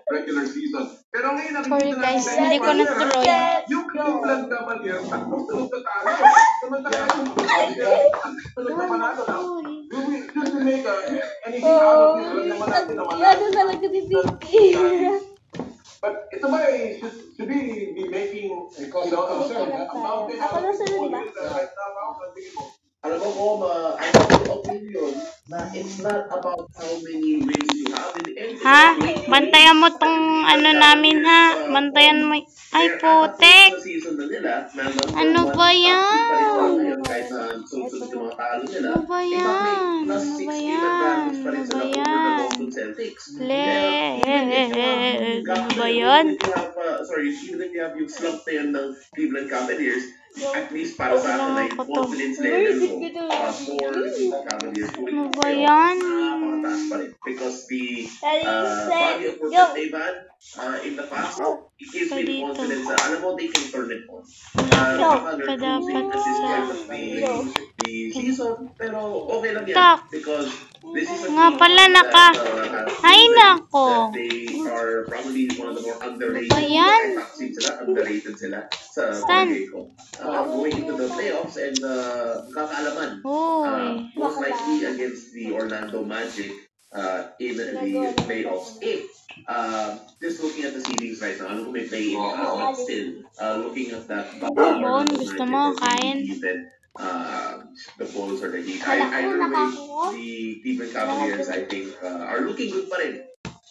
regular season. Pero ngayon Sorry nakikita guys, natin hindi ko natuloy. yung Cleveland Cavaliers tatlong sunod na talo. Samantala yung sunod na panalo na. Just to make anything out of this, alam naman natin naman. Lalo talaga si Vicky. But ito ba should we be making a mountain Ako na sunod ba? right now? Alam mo ko, ang opinion na it's not about how many wins you have in the end. Ha? Bantayan mo tong ano namin ha. Bantayan mo. Ay, putek. Ano ba yan? Kahit na sunod yung mga talo nila. Ano ba yan? Ano ba yan? Ano ba yan? Ano ba yan? Sorry, even if you have yung slump na yan ng Cleveland Cavaliers, at least para sa akin ay confidence level mo for the Cavaliers. Ano ba yan? Napakataas pa rin. Because the body of work that they've had in the past, it gives me confidence na alam mo, they can turn it on. Pa dapat sa... The season, pero okay lang yan. Because this is a nga pala naka... Ay nako! they are probably one of the more underrated. Ayan. Underrated sila sa palagay ko. Going into the playoffs and kakaalaman. Most likely against the Orlando Magic in the playoffs. If just looking at the seedings right now, alam ko may play-in but still looking at that. Bon, gusto mo kain? The Bulls or the Heat. Either way, the Cleveland Cavaliers, I think, are looking good pa rin.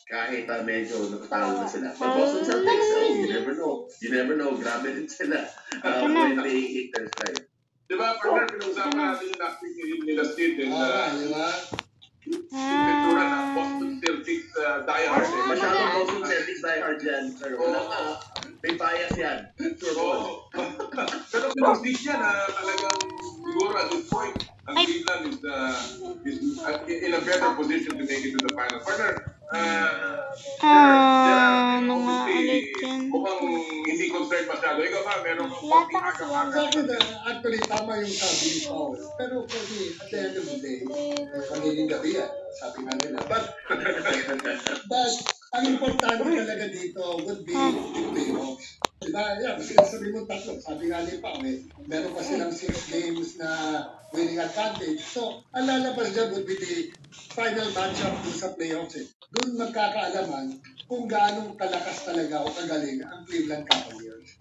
Kahit medyo natatalo na sila. But Boston Celtics, you never know. You never know. Grabe din sila when they hit their stride. Diba, partner, pinag-usapan natin yung last week nila Steve and pintura ng Boston Celtics diehard. Masyadong Boston Celtics diehard yan. May bias yan. Pero pinag-stick niya na talagang siguro at this point, ang Cleveland is in a better position to make it to the final. Partner, ano nga ulit yan? mukhang hindi concerned masyado. Ikaw ba, meron kang konting aga-aga? Actually, tama yung sabi ni Paul. Pero kasi, at the end of the day, magiging gabi yan. Sabi nga nila. But ang importante talaga dito would be the playoffs. Diba? Yeah, kasi sabi mo tatlo. Sabi nga ni Pao, meron pa silang 6 games na winning advantage. So, ang lalabas dyan would be the final matchup dun sa playoffs. Doon magkakaalaman kung gaano kalakas talaga o kagaling ang Cleveland Cavaliers.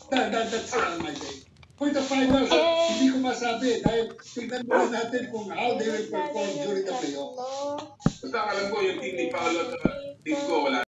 That's my take. For the finals, hindi ko masabi dahil tignan mo natin kung how they will perform during the playoffs. Basta alam ko yung team ni Paolo at team ko, wala